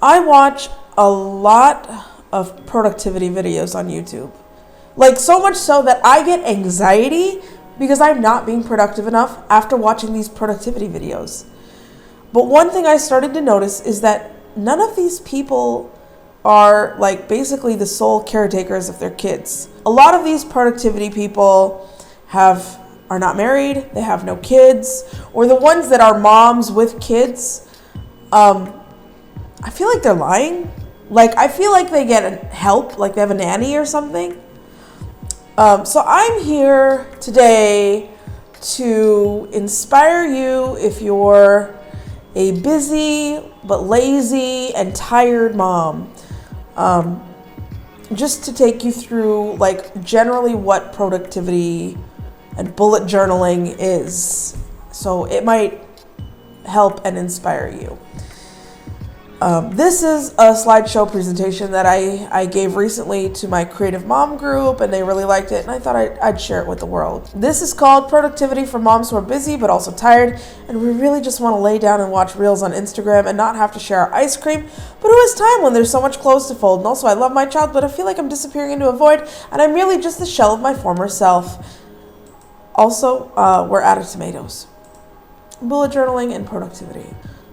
I watch a lot of productivity videos on YouTube. Like, so much so that I get anxiety because I'm not being productive enough after watching these productivity videos. But one thing I started to notice is that none of these people are like basically the sole caretakers of their kids. A lot of these productivity people are not married, they have no kids, or the ones that are moms with kids, I feel like they're lying. Like, I feel like they get help, like they have a nanny or something. So I'm here today to inspire you if you're a busy but lazy and tired mom. Just to take you through like generally what productivity and bullet journaling is. So it might help and inspire you. This is a slideshow presentation that I gave recently to my Creative Mom group, and they really liked it, and I thought I'd share it with the world. This is called Productivity for Moms Who Are Busy but Also Tired, and we really just want to lay down and watch reels on Instagram and not have to share our ice cream, but who has time when there's so much clothes to fold? And also, I love my child, but I feel like I'm disappearing into a void, and I'm really just the shell of my former self. Also, we're out of tomatoes. Bullet journaling and productivity.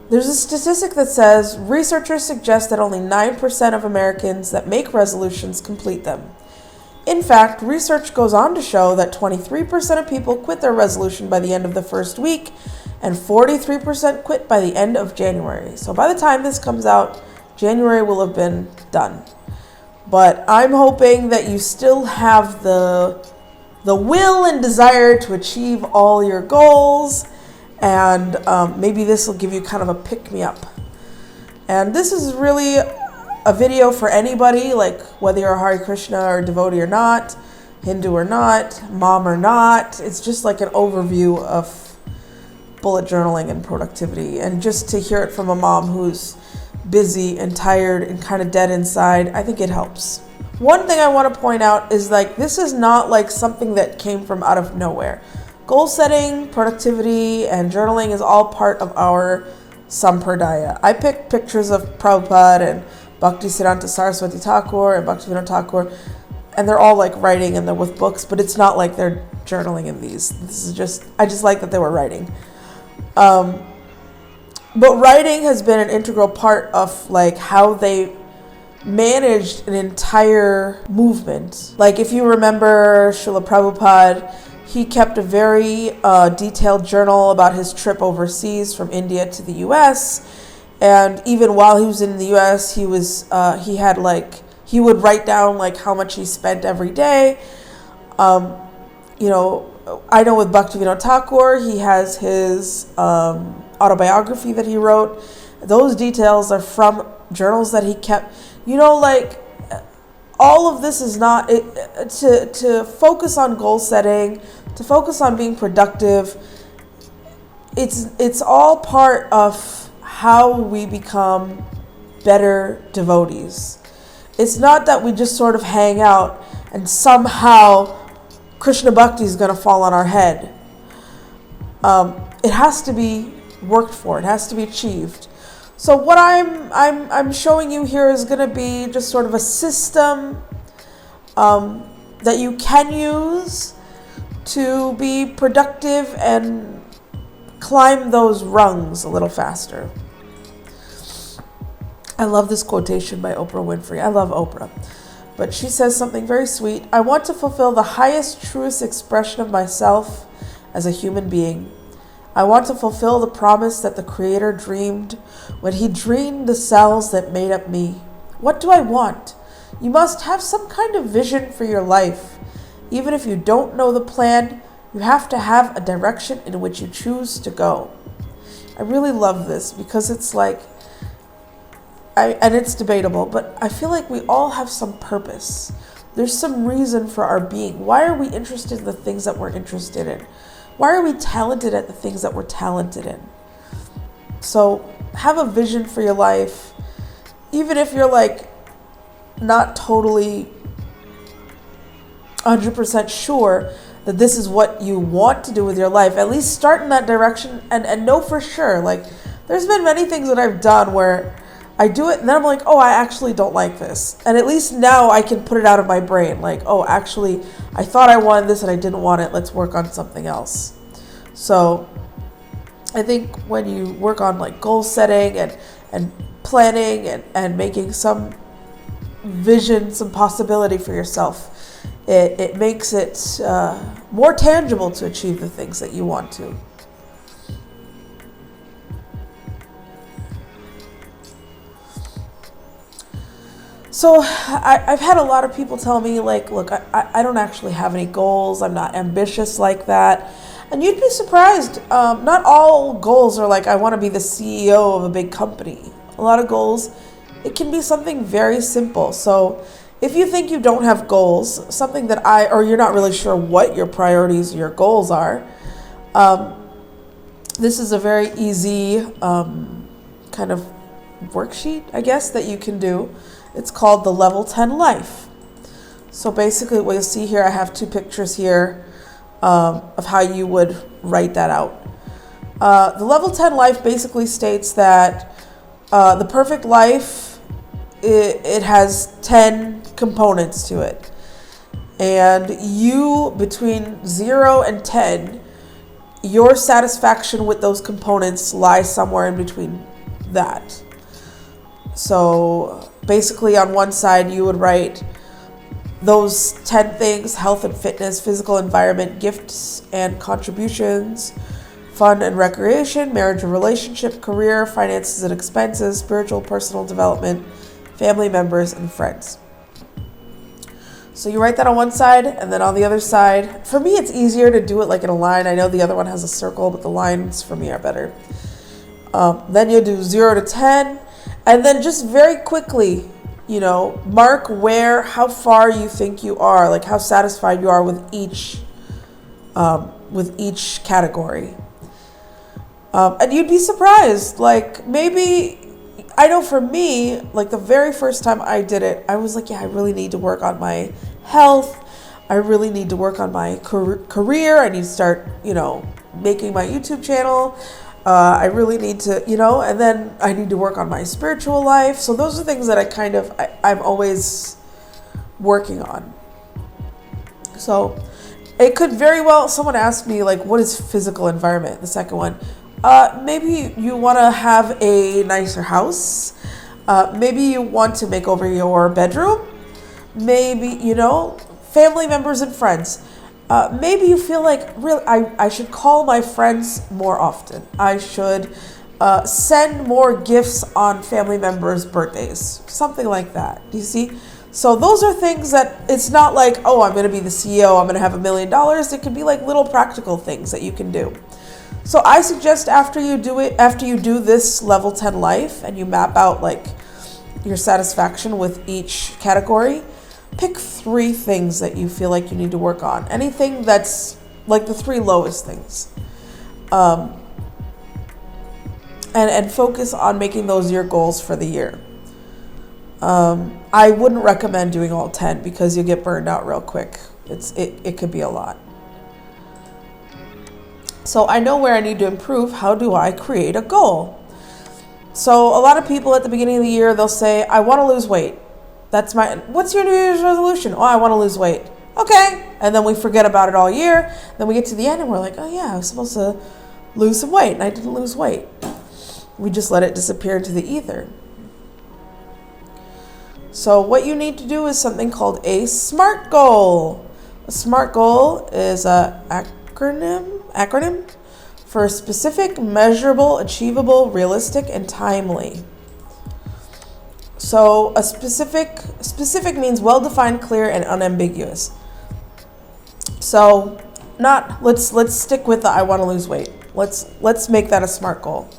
There's a statistic that says researchers suggest that only 9% of Americans that make resolutions complete them. In fact, research goes on to show that 23% of people quit their resolution by the end of the first week, and 43% quit by the end of January. So by the time this comes out, January will have been done. But I'm hoping that you still have the will and desire to achieve all your goals. And maybe this will give you kind of a pick-me-up. And this is really a video for anybody, like whether you're a Hare Krishna or devotee or not, Hindu or not, mom or not. It's just like an overview of bullet journaling and productivity. And just to hear it from a mom who's busy and tired and kind of dead inside, I think it helps. One thing I want to point out is like this is not like something that came from out of nowhere. Goal setting, productivity, and journaling is all part of our sampradaya. I picked pictures of Prabhupada and Bhaktisiddhanta Saraswati Thakur and Bhaktivinoda Thakur, and they're all like writing and they're with books, but it's not like they're journaling in these. I just like that they were writing. But writing has been an integral part of like how they managed an entire movement. Like if you remember Srila Prabhupada, he kept a very detailed journal about his trip overseas from India to the U.S. And even while he was in the U.S., he would write down like how much he spent every day. I know with Bhaktivinoda Thakur, he has his autobiography that he wrote. Those details are from journals that he kept. All of this is not to focus on goal setting, to focus on being productive. It's all part of how we become better devotees. It's not that we just sort of hang out and somehow Krishna Bhakti is going to fall on our head. It has to be worked for. It has to be achieved. So what I'm showing you here is going to be just sort of a system that you can use to be productive and climb those rungs a little faster. I love this quotation by Oprah Winfrey. I love Oprah. But she says something very sweet. I want to fulfill the highest, truest expression of myself as a human being. I want to fulfill the promise that the Creator dreamed when He dreamed the cells that made up me. What do I want? You must have some kind of vision for your life. Even if you don't know the plan, you have to have a direction in which you choose to go. I really love this because it's like, and it's debatable, but I feel like we all have some purpose. There's some reason for our being. Why are we interested in the things that we're interested in? Why are we talented at the things that we're talented in? So have a vision for your life. Even if you're like not totally 100% sure that this is what you want to do with your life, at least start in that direction and know for sure. Like there's been many things that I've done where I do it and then I'm like, oh, I actually don't like this. And at least now I can put it out of my brain. Like, oh, actually, I thought I wanted this and I didn't want it. Let's work on something else. So I think when you work on like goal setting and planning and making some vision, some possibility for yourself, it makes it more tangible to achieve the things that you want to. So I've had a lot of people tell me, like, look, I don't actually have any goals. I'm not ambitious like that. And you'd be surprised. Not all goals are like, I want to be the CEO of a big company. A lot of goals, it can be something very simple. So if you think you don't have goals, something that or you're not really sure what your priorities or your goals are, this is a very easy kind of worksheet, I guess, that you can do. It's called the Level 10 Life. So basically what you'll see here, I have 2 pictures here of how you would write that out. The Level 10 Life basically states that the perfect life, it has 10 components to it. And you, between 0 and 10, your satisfaction with those components lies somewhere in between that. So basically on one side you would write those 10 things: health and fitness, physical environment, gifts and contributions, fun and recreation, marriage and relationship, career, finances and expenses, spiritual, personal development, family members, and friends. So you write that on one side, and then on the other side, for me it's easier to do it like in a line. I know the other one has a circle, but the lines for me are better. Then you'll do 0 to 10, and then just very quickly, mark how far you think you are, like how satisfied you are with each category. And you'd be surprised, like maybe, I know for me, like the very first time I did it, I was like, yeah, I really need to work on my health. I really need to work on my career. I need to start, making my YouTube channel. I really need to, and then I need to work on my spiritual life. So those are things that I'm always working on. So it could very well, someone asked me, like, what is physical environment? The second one. Maybe you want to have a nicer house. Maybe you want to make over your bedroom. Maybe, family members and friends. Maybe you feel like, really, I should call my friends more often. I should send more gifts on family members' birthdays. Something like that. Do you see? So those are things that, it's not like, oh, I'm going to be the CEO, I'm going to have $1 million. It could be like little practical things that you can do. So I suggest after you do this Level 10 Life and you map out like your satisfaction with each category, pick 3 things that you feel like you need to work on. Anything that's like the 3 lowest things. And focus on making those your goals for the year. I wouldn't recommend doing all 10 because you'll get burned out real quick. It could be a lot. So I know where I need to improve. How do I create a goal? So a lot of people at the beginning of the year, they'll say, I want to lose weight. What's your New Year's resolution? Oh, I want to lose weight. Okay. And then we forget about it all year. Then we get to the end and we're like, oh yeah, I was supposed to lose some weight and I didn't lose weight. We just let it disappear into the ether. So what you need to do is something called a SMART goal. A SMART goal is an acronym for specific, measurable, achievable, realistic, and timely. So a specific means well-defined, clear, and unambiguous. So let's stick with the I want to lose weight. Let's make that a SMART goal.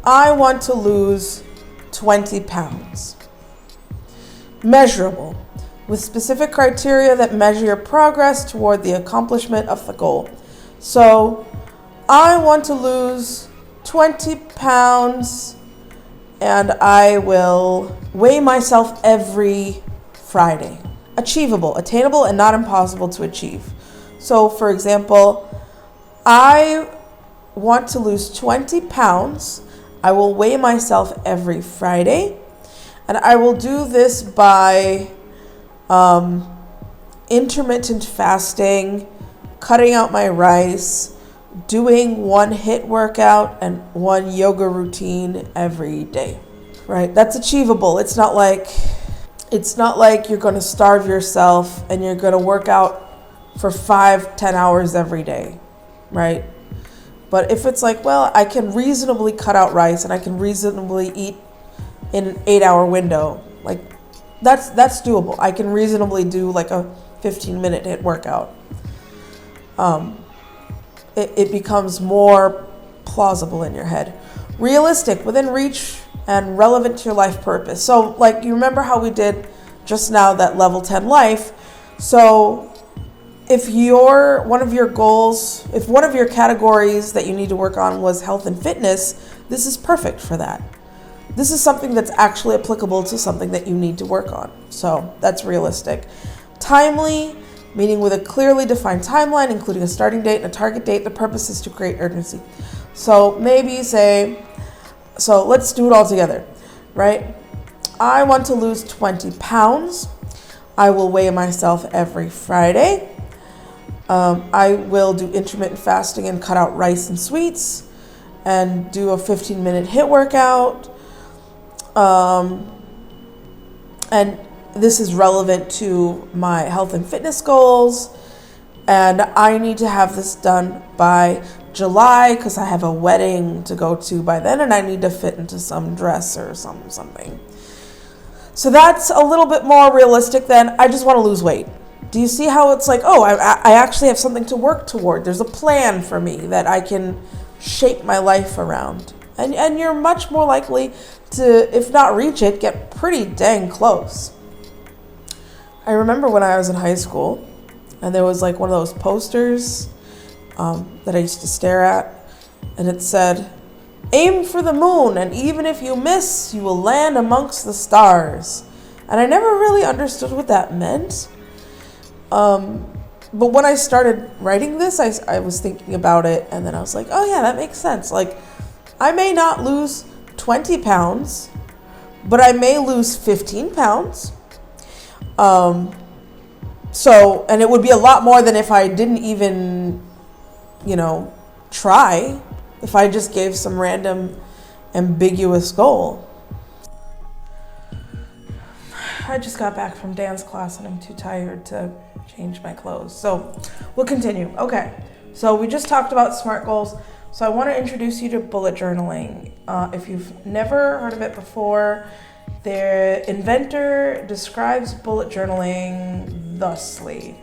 I want to lose 20 pounds. Measurable, with specific criteria that measure your progress toward the accomplishment of the goal. So I want to lose 20 pounds and I will weigh myself every Friday. Achievable, attainable, and not impossible to achieve. So for example, I want to lose 20 pounds I will weigh myself every Friday, and I will do this by intermittent fasting, cutting out my rice, doing one HIIT workout and one yoga routine every day, right? That's achievable. It's not like you're going to starve yourself and you're going to work out for 5-10 hours every day, right? But if it's like, well, I can reasonably cut out rice and I can reasonably eat in an 8-hour window, like that's doable. I can reasonably do like a 15-minute HIIT workout. It becomes more plausible in your head. Realistic, within reach, and relevant to your life purpose. So like, you remember how we did just now that level 10 life. So if one of your categories that you need to work on was health and fitness, this is perfect for that. This is something that's actually applicable to something that you need to work on. So that's realistic. Timely, meaning with a clearly defined timeline, including a starting date and a target date. The purpose is to create urgency. So maybe so let's do it all together, right? I want to lose 20 pounds. I will weigh myself every Friday. I will do intermittent fasting and cut out rice and sweets and do a 15-minute HIIT workout. And this is relevant to my health and fitness goals. And I need to have this done by July because I have a wedding to go to by then and I need to fit into some dress or something. So that's a little bit more realistic than I just want to lose weight. Do you see how it's like, oh, I actually have something to work toward. There's a plan for me that I can shape my life around. And you're much more likely to, if not reach it, get pretty dang close. I remember when I was in high school and there was like one of those posters that I used to stare at, and it said, aim for the moon, and even if you miss, you will land amongst the stars. And I never really understood what that meant. But when I started writing this, I was thinking about it, and then I was like, oh yeah, that makes sense. Like, I may not lose 20 pounds, but I may lose 15 pounds. And it would be a lot more than if I didn't even, try, if I just gave some random ambiguous goal. I just got back from dance class and I'm too tired to change my clothes. So we'll continue. Okay, so we just talked about SMART goals. So I want to introduce you to bullet journaling. If you've never heard of it before, the inventor describes bullet journaling thusly.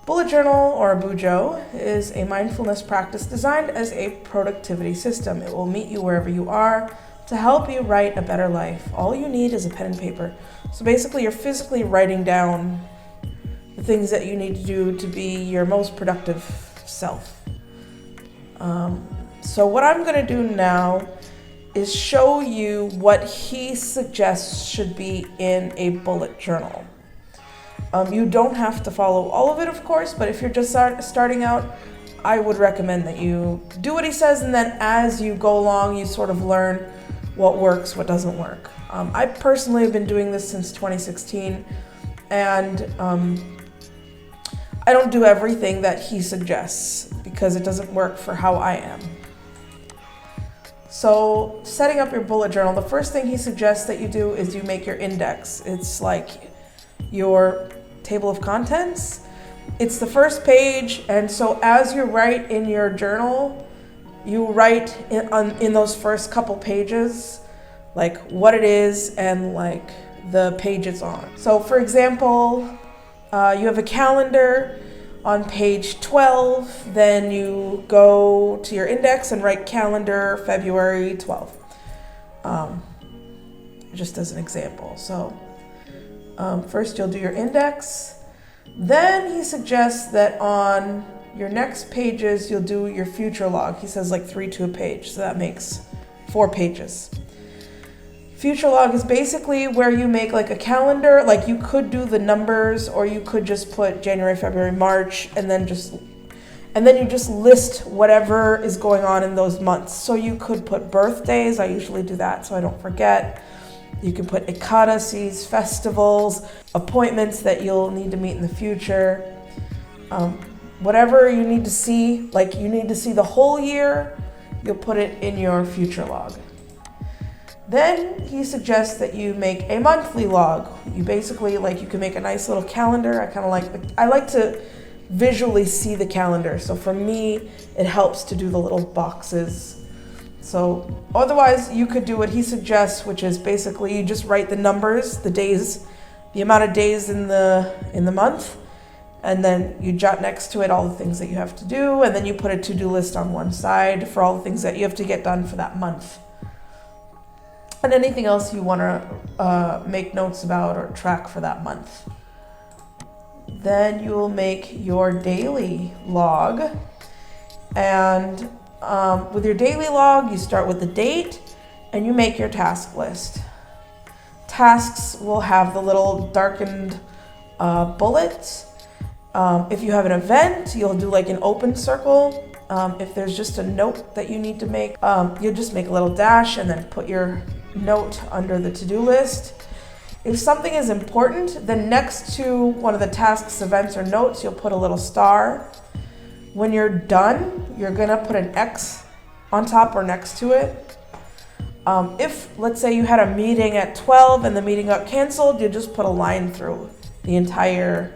Bullet journal, or bujo, is a mindfulness practice designed as a productivity system. It will meet you wherever you are to help you write a better life. All you need is a pen and paper. So basically, you're physically writing down the things that you need to do to be your most productive self. So what I'm going to do now is show you what he suggests should be in a bullet journal. You don't have to follow all of it, of course, but if you're just starting out, I would recommend that you do what he says, and then as you go along, you sort of learn what works, what doesn't work. I personally have been doing this since 2016, and I don't do everything that he suggests because it doesn't work for how I am. So setting up your bullet journal, the first thing he suggests that you do is you make your index. It's like your table of contents. It's the first page, and so as you write in your journal, you write in those first couple pages like what it is and like the page it's on. So for example, you have a calendar on page 12, then you go to your index and write calendar February 12th. Just as an example. So first you'll do your index. Then he suggests that on your next pages, you'll do your future log. He says like 3 to a page, so that makes 4 pages. Future log is basically where you make like a calendar. Like you could do the numbers, or you could just put January, February, March, and then And then you just list whatever is going on in those months. So you could put birthdays. I usually do that so I don't forget. You can put ekadasis, festivals, appointments that you'll need to meet in the future. Whatever you need to see, like you need to see the whole year, you'll put it in your future log. Then he suggests that you make a monthly log. You basically, like, you can make a nice little calendar. I like to visually see the calendar. So for me, it helps to do the little boxes. So otherwise, you could do what he suggests, which is basically you just write the numbers, the days, the amount of days in the month, and then you jot next to it all the things that you have to do, and then you put a to-do list on one side for all the things that you have to get done for that month. And anything else you want to make notes about or track for that month. Then you will make your daily log. And with your daily log, you start with the date and you make your task list. Tasks will have the little darkened bullets. If you have an event, you'll do like an open circle. If there's just a note that you need to make, you'll just make a little dash and then put your note under the to-do list. If something is important, then next to one of the tasks, events, or notes, you'll put a little star. When you're done, you're gonna put an X on top or next to it. If, let's say you had a meeting at 12 and the meeting got canceled, you just put a line through the entire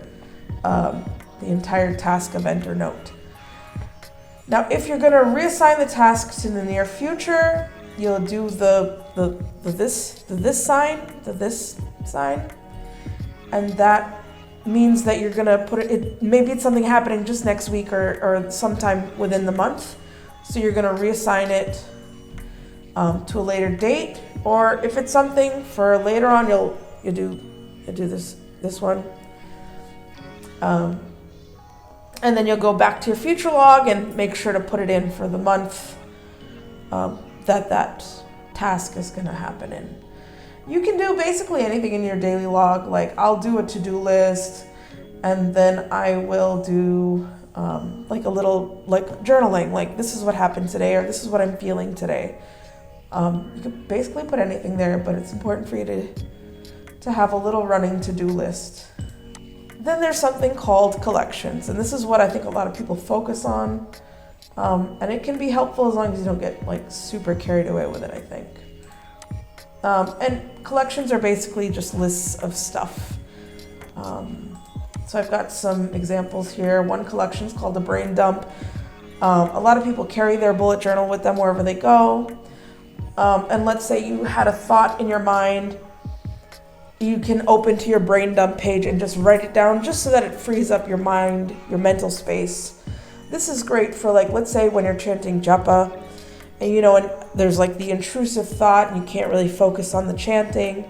task, event, or note. Now, if you're gonna reassign the tasks in the near future, you'll do the this sign, and that means that you're gonna put it, maybe it's something happening just next week or sometime within the month, so you're gonna reassign it to a later date, or if it's something for later on, you'll do this one, and then you'll go back to your future log and make sure to put it in for the month that task is going to happen in. You can do basically anything in your daily log. Like, I'll do a to-do list, and then I will do like a little journaling, like this is what happened today, or this is what I'm feeling today. You can basically put anything there, but it's important for you to have a little running to-do list. Then there's something called collections, and this is what I think a lot of people focus on. And it can be helpful as long as you don't get like super carried away with it, I think. And collections are basically just lists of stuff. So I've got some examples here. One collection is called a brain dump. A lot of people carry their bullet journal with them wherever they go. And let's say you had a thought in your mind, you can open to your brain dump page and just write it down just so that it frees up your mind, your mental space. This is great for, like, let's say when you're chanting japa and and there's like the intrusive thought and you can't really focus on the chanting.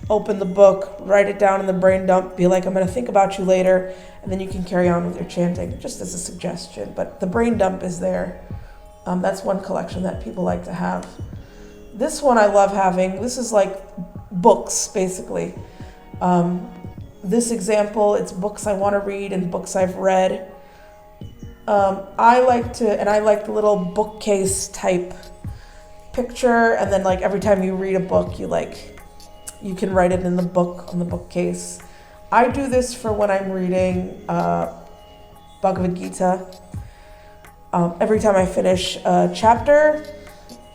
Open the book, write it down in the brain dump, be like, I'm going to think about you later, and then you can carry on with your chanting, just as a suggestion. But the brain dump is there. That's one collection that people like to have. This one I love having. This is like books, basically. This example, it's books I want to read and books I've read. I like the little bookcase type picture, and then like every time you read a book, you can write it in the book on the bookcase. I do this for when I'm reading Bhagavad Gita. Every time I finish a chapter,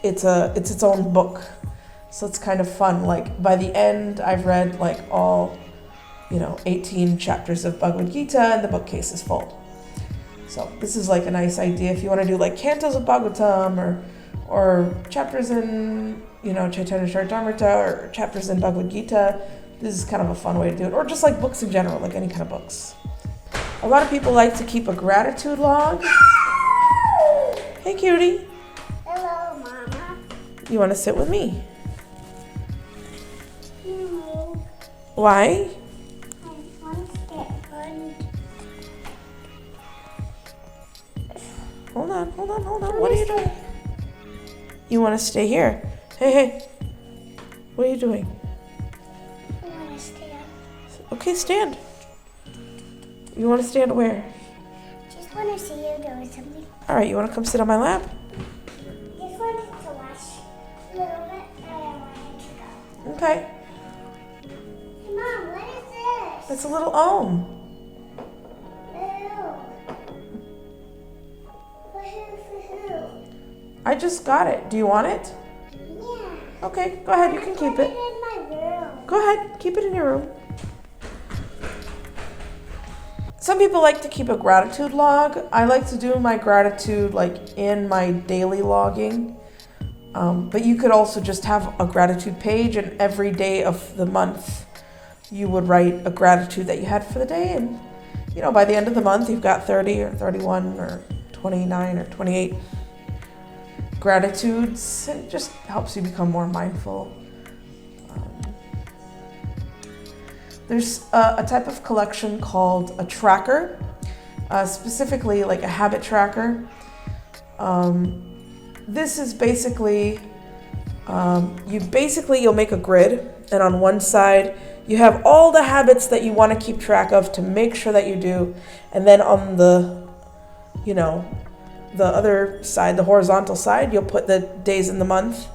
it's its own book, so it's kind of fun. Like by the end, I've read like all 18 chapters of Bhagavad Gita, and the bookcase is full. So this is like a nice idea if you want to do like cantos of Bhagavatam or chapters in Chaitanya Charitamrita or chapters in Bhagavad Gita. This is kind of a fun way to do it, or just like books in general, like any kind of books. A lot of people like to keep a gratitude log. Hey, cutie. Hello, Mama. You want to sit with me? No. Why? I want to stay on. Hold on. What are you doing? You want to stay here? Hey. What are you doing? I want to stand. Okay, stand. You want to stand where? Just just want to see you doing something. All right, you want to come sit on my lap? Just wanted to watch a little bit, and I wanted to go. Okay. Hey, Mom, what is this? It's a little ohm. I just got it. Do you want it? Yeah. Okay, go ahead. You can keep Put it. it in my room. Go ahead. Keep it in your room. Some people like to keep a gratitude log. I like to do my gratitude like in my daily logging. But you could also just have a gratitude page, and every day of the month you would write a gratitude that you had for the day. And, you know, by the end of the month, you've got 30 or 31 or 29 or 28 gratitudes. It just helps you become more mindful. There's a type of collection called a tracker, specifically like a habit tracker. This is basically, you'll make a grid, and on one side you have all the habits that you want to keep track of to make sure that you do, and then on the, the other side, the horizontal side, you'll put the days in the month,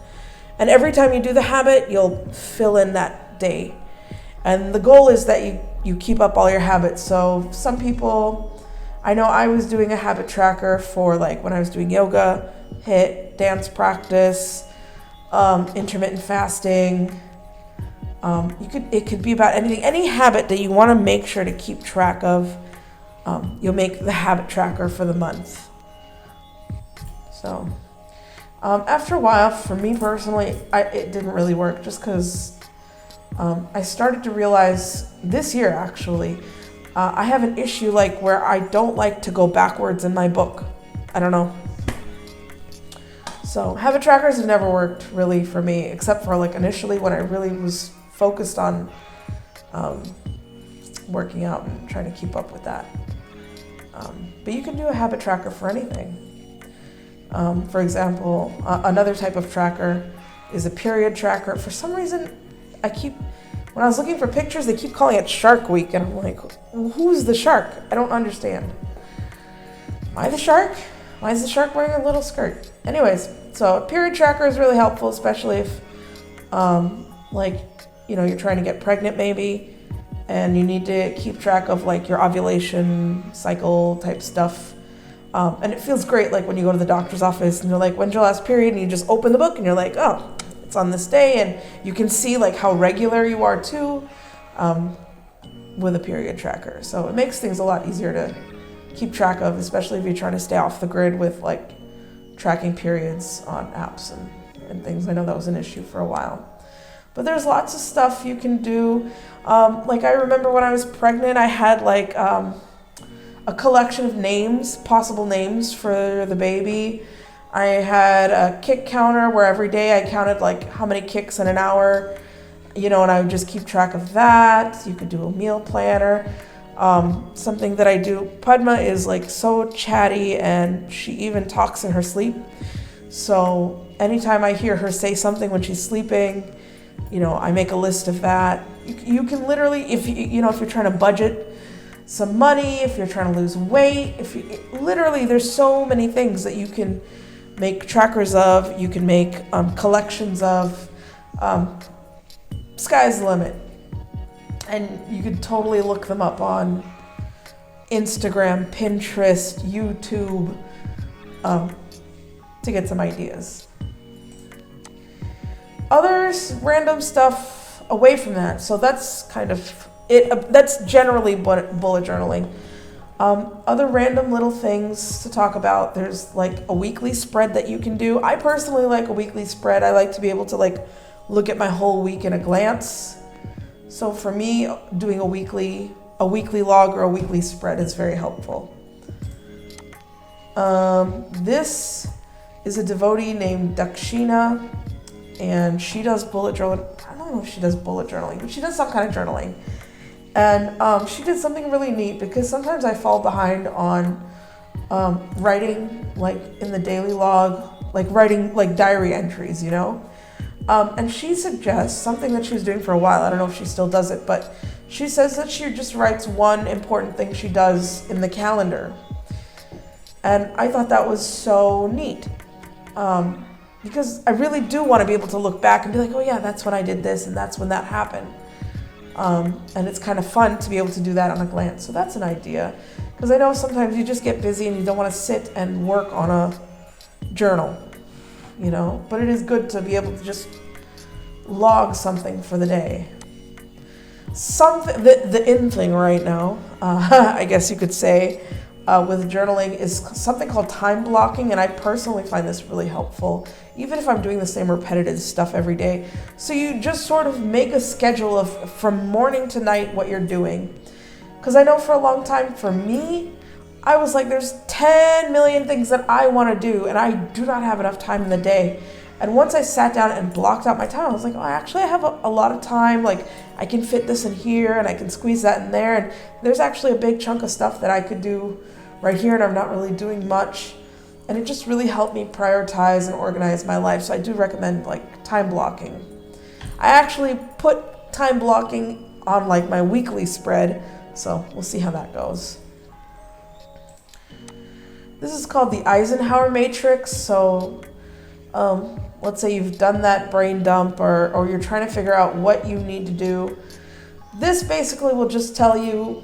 and every time you do the habit, you'll fill in that day. And the goal is that you keep up all your habits. So some people, I know I was doing a habit tracker for like when I was doing yoga, HIIT, dance practice, intermittent fasting. It could be about anything, any habit that you want to make sure to keep track of. You'll make the habit tracker for the month. So after a while, for me personally, it didn't really work, just because I started to realize this year actually, I have an issue like where I don't like to go backwards in my book. I don't know. So habit trackers have never worked really for me, except for like initially when I really was focused on working out and trying to keep up with that. But you can do a habit tracker for anything. For example, another type of tracker is a period tracker. For some reason, when I was looking for pictures, they keep calling it Shark Week, and I'm like, who's the shark? I don't understand. Am I the shark? Why is the shark wearing a little skirt? Anyways, so a period tracker is really helpful, especially if, you're trying to get pregnant maybe, and you need to keep track of like your ovulation cycle type stuff. And it feels great, like when you go to the doctor's office and they're like, when's your last period? And you just open the book and you're like, oh, it's on this day, and you can see like how regular you are too, with a period tracker. So it makes things a lot easier to keep track of, especially if you're trying to stay off the grid with like tracking periods on apps and things. I know that was an issue for a while. But there's lots of stuff you can do. Like I remember when I was pregnant, I had like a collection of names, possible names for the baby. I had a kick counter where every day I counted like how many kicks in an hour, and I would just keep track of that. You could do a meal planner. Something that I do, Padma is like so chatty, and she even talks in her sleep. So anytime I hear her say something when she's sleeping, I make a list of that. You can literally, if you're trying to budget some money, if you're trying to lose weight, literally there's so many things that you can make trackers of, you can make collections of. Sky's the limit. And you can totally look them up on Instagram, Pinterest, YouTube, to get some ideas. Others, random stuff away from that. So that's kind of it. That's generally bullet journaling. Other random little things to talk about. There's like a weekly spread that you can do. I personally like a weekly spread. I like to be able to like look at my whole week in a glance. So for me, doing a weekly log or a weekly spread is very helpful. This is a devotee named Dakshina, and she does bullet journaling. I don't know if she does bullet journaling, but she does some kind of journaling. And she did something really neat, because sometimes I fall behind on writing like in the daily log, like writing like diary entries, and she suggests something that she was doing for a while. I don't know if she still does it, but she says that she just writes one important thing she does in the calendar. And I thought that was so neat. Because I really do want to be able to look back and be like, oh yeah, that's when I did this and that's when that happened. And it's kind of fun to be able to do that on a glance. So that's an idea. Because I know sometimes you just get busy and you don't want to sit and work on a journal, you know. But it is good to be able to just log something for the day. Something, the in thing right now, I guess you could say, with journaling is something called time blocking, and I personally find this really helpful, even if I'm doing the same repetitive stuff every day. So you just sort of make a schedule of from morning to night what you're doing. Because I know for a long time, for me, I was like, there's 10 million things that I want to do, and I do not have enough time in the day. And once I sat down and blocked out my time, I was like, oh, actually I have a lot of time. Like, I can fit this in here, and I can squeeze that in there. And there's actually a big chunk of stuff that I could do right here, and I'm not really doing much. And it just really helped me prioritize and organize my life. So I do recommend like time blocking. I actually put time blocking on like my weekly spread, so we'll see how that goes. This is called the Eisenhower matrix. So let's say you've done that brain dump, or you're trying to figure out what you need to do. This basically will just tell you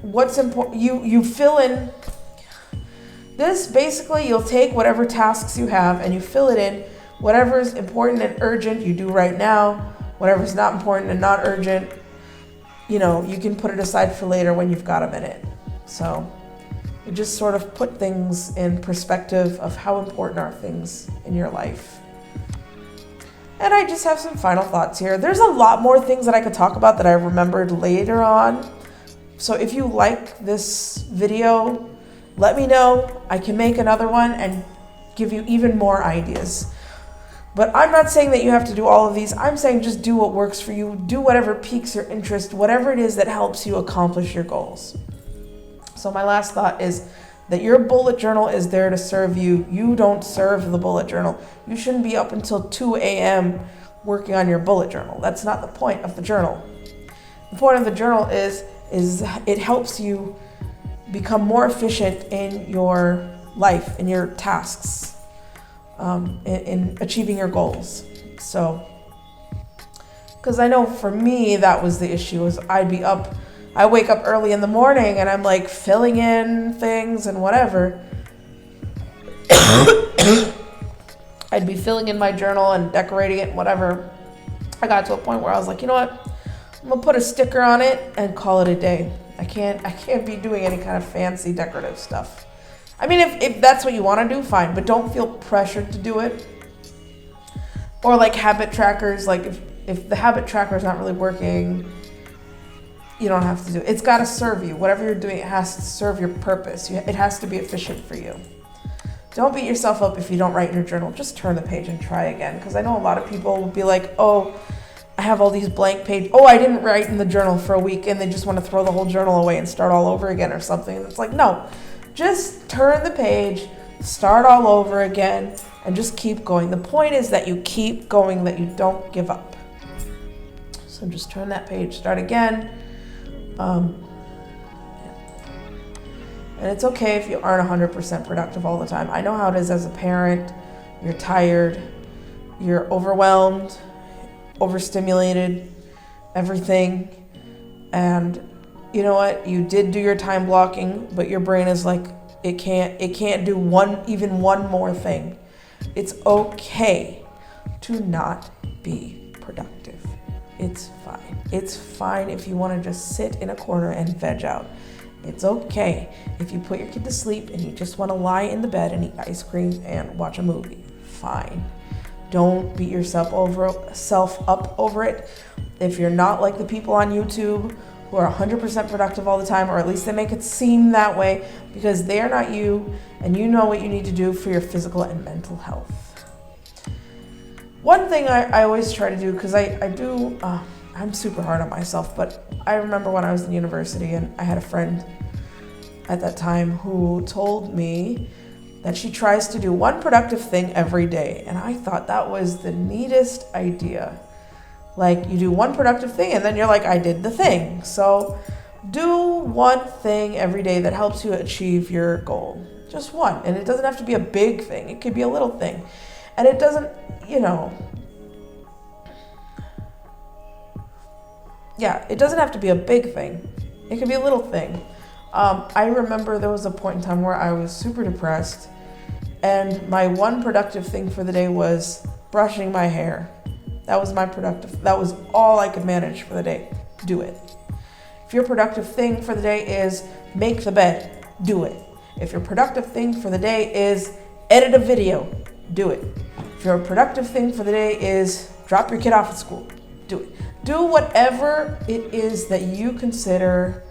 what's important. You fill in. This basically, you'll take whatever tasks you have and you fill it in. Whatever is important and urgent, you do right now. Whatever's not important and not urgent, you know, you can put it aside for later when you've got a minute. So you just sort of put things in perspective of how important are things in your life. And I just have some final thoughts here. There's a lot more things that I could talk about that I remembered later on. So if you like this video, let me know. I can make another one and give you even more ideas. But I'm not saying that you have to do all of these. I'm saying just do what works for you. Do whatever piques your interest, whatever it is that helps you accomplish your goals. So my last thought is that your bullet journal is there to serve you. You don't serve the bullet journal. You shouldn't be up until 2 a.m. working on your bullet journal. That's not the point of the journal. The point of the journal is it helps you become more efficient in your life, in your tasks, in achieving your goals. So, because I know for me that was the issue, is I wake up early in the morning and I'm like filling in things and whatever. I'd be filling in my journal and decorating it and whatever. I got to a point where I was like, you know what? I'm gonna put a sticker on it and call it a day. I can't be doing any kind of fancy decorative stuff. I mean, if that's what you want to do, fine, but don't feel pressured to do it. Or like habit trackers, like if the habit tracker is not really working, you don't have to do it. It's got to serve you. Whatever you're doing, it has to serve your purpose. It has to be efficient for you. Don't beat yourself up if you don't write in your journal. Just turn the page and try again. Because I know a lot of people will be like, oh, I have all these blank pages. Oh, I didn't write in the journal for a week, and they just want to throw the whole journal away and start all over again or something. And it's like, no, just turn the page, start all over again, and just keep going. The point is that you keep going, that you don't give up. So just turn that page, start again. And it's okay if you aren't 100% productive all the time. I know how it is as a parent. You're tired, you're overwhelmed, overstimulated, everything. And you know what? You did do your time blocking, but your brain is like, it can't do even one more thing. It's okay to not be productive. It's fine. It's fine if you want to just sit in a corner and veg out. It's okay if you put your kid to sleep and you just want to lie in the bed and eat ice cream and watch a movie. Fine. Don't beat yourself up over it. If you're not like the people on YouTube who are 100% productive all the time, or at least they make it seem that way, because they are not you, and you know what you need to do for your physical and mental health. One thing I always try to do, because I'm super hard on myself, but I remember when I was in university and I had a friend at that time who told me that she tries to do one productive thing every day. And I thought that was the neatest idea. Like, you do one productive thing and then you're like, I did the thing. So Do one thing every day that helps you achieve your goal. Just one. And it doesn't have to be a big thing. It could be a little thing. And it doesn't, it doesn't have to be a big thing. It could be a little thing. I remember there was a point in time where I was super depressed, and my one productive thing for the day was brushing my hair. That was all I could manage for the day. Do it. If your productive thing for the day is make the bed, do it. If your productive thing for the day is edit a video, do it. If your productive thing for the day is drop your kid off at school, do it. Do whatever it is that you consider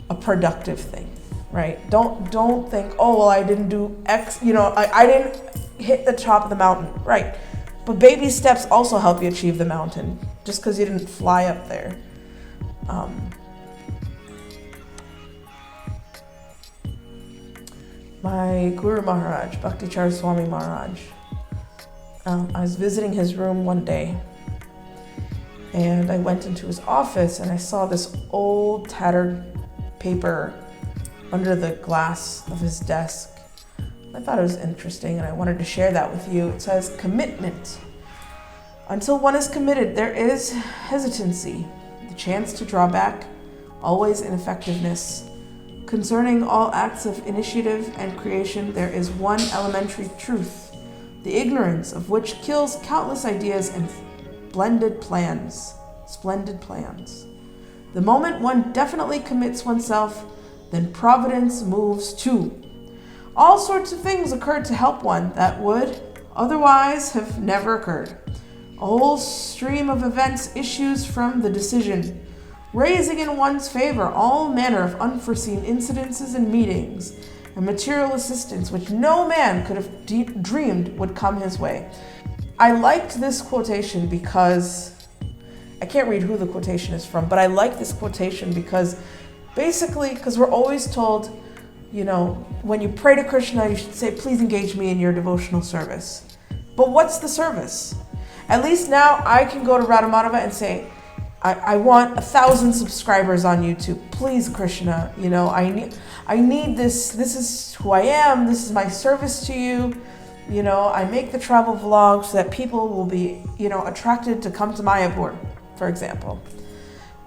a productive thing, right? Don't think, oh, well, I didn't do X, I didn't hit the top of the mountain, right? But baby steps also help you achieve the mountain, just because you didn't fly up there. My Guru Maharaj, Bhakti Swami Maharaj, I was visiting his room one day, and I went into his office and I saw this old tattered paper under the glass of his desk. I thought it was interesting and I wanted to share that with you. It says, commitment. Until one is committed, there is hesitancy, the chance to draw back, always ineffectiveness. Concerning all acts of initiative and creation, there is one elementary truth, the ignorance of which kills countless ideas and splendid plans. The moment one definitely commits oneself, then providence moves too. All sorts of things occur to help one that would otherwise have never occurred. A whole stream of events issues from the decision, raising in one's favor all manner of unforeseen incidences and meetings, and material assistance which no man could have dreamed would come his way. I liked this quotation because, I can't read who the quotation is from, but I like this quotation because we're always told, when you pray to Krishna, you should say, please engage me in your devotional service. But what's the service? At least now I can go to Radha Madhava and say, I want 1,000 subscribers on YouTube. Please, Krishna, I need this. This is who I am. This is my service to you. I make the travel vlogs so that people will be, attracted to come to Mayapur, for example.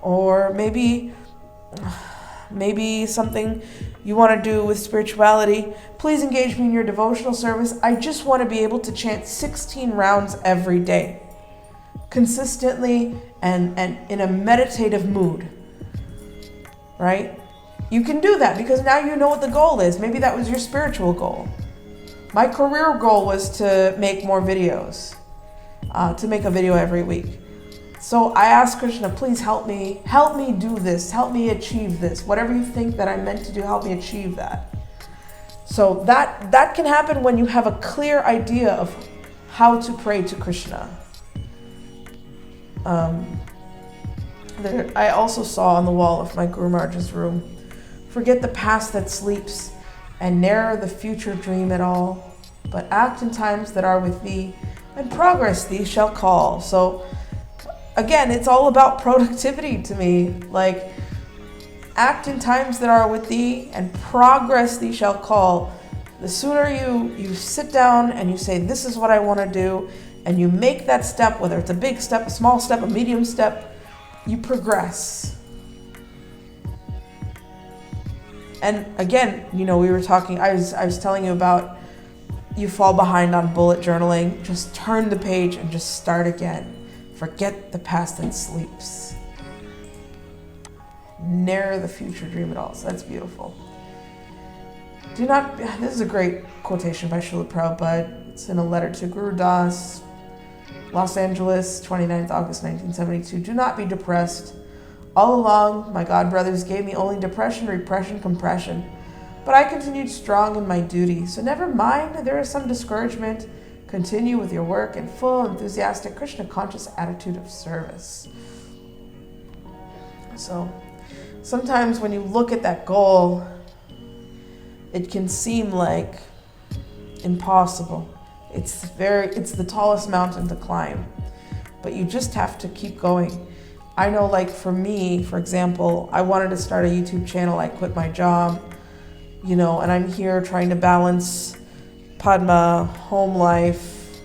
Or maybe something you want to do with spirituality. Please engage me in your devotional service. I just want to be able to chant 16 rounds every day, consistently and in a meditative mood, right? You can do that because now you know what the goal is. Maybe that was your spiritual goal. My career goal was to make more videos, to make a video every week. So I asked Krishna, please help me do this, help me achieve this. Whatever you think that I'm meant to do, help me achieve that. So that can happen when you have a clear idea of how to pray to Krishna. I also saw on the wall of my Guru Maharaj's room, forget the past that sleeps, and ne'er the future dream at all, but act in times that are with thee, and progress thee shall call. So again, it's all about productivity to me. Like, act in times that are with thee, and progress thee shall call. The sooner you sit down and you say, this is what I want to do, and you make that step, whether it's a big step, a small step, a medium step, you progress. And again, we were talking, I was telling you about, you fall behind on bullet journaling, just turn the page and just start again. Forget the past that sleeps. Ne'er the future dream at all. So that's beautiful. This is a great quotation by Srila Prabhupada. It's in a letter to Guru Das, Los Angeles, 29th August 1972. Do not be depressed. All along, my God brothers gave me only depression, repression, compression. But I continued strong in my duty. So never mind, there is some discouragement. Continue with your work in full, enthusiastic, Krishna-conscious attitude of service. So sometimes when you look at that goal, it can seem like impossible. It's the tallest mountain to climb, but you just have to keep going. I know, like, for me, for example, I wanted to start a YouTube channel. I quit my job, you know, and I'm here trying to balance Padma, home life,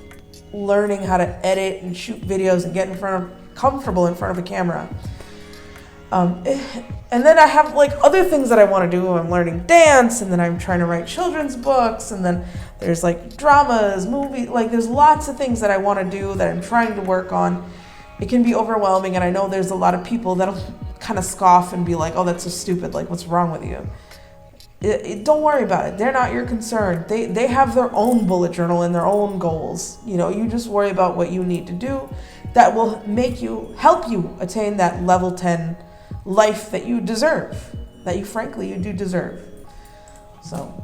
learning how to edit and shoot videos and get comfortable in front of a camera. And then I have like other things that I want to do. I'm learning dance, and then I'm trying to write children's books, and then there's like dramas, movies, like there's lots of things that I want to do that I'm trying to work on. It can be overwhelming, and I know there's a lot of people that'll kind of scoff and be like, oh, that's so stupid, like what's wrong with you? Don't worry about it. They're not your concern. They have their own bullet journal and their own goals. You know, you just worry about what you need to do that will help you attain that level 10 life that you deserve, that you frankly do deserve. So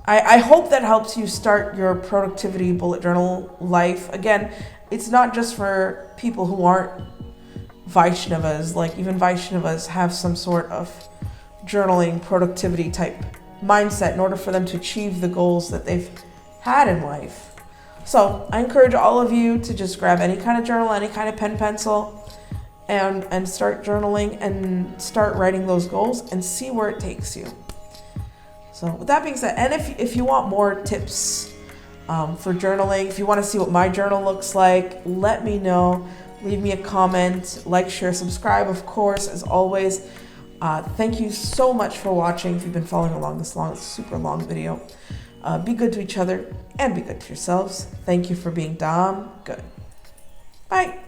I hope that helps you start your productivity bullet journal life. Again, it's not just for people who aren't Vaishnavas. Like even Vaishnavas have some sort of journaling productivity type mindset in order for them to achieve the goals that they've had in life. So I encourage all of you to just grab any kind of journal, any kind of pen, pencil, and start journaling and start writing those goals and see where it takes you. So with that being said, and if you want more tips for journaling, if you want to see what my journal looks like, let me know. Leave me a comment, like, share, subscribe, of course, as always. Thank you so much for watching. If you've been following along this super long video, be good to each other and be good to yourselves. Thank you for being Dham. Good. Bye.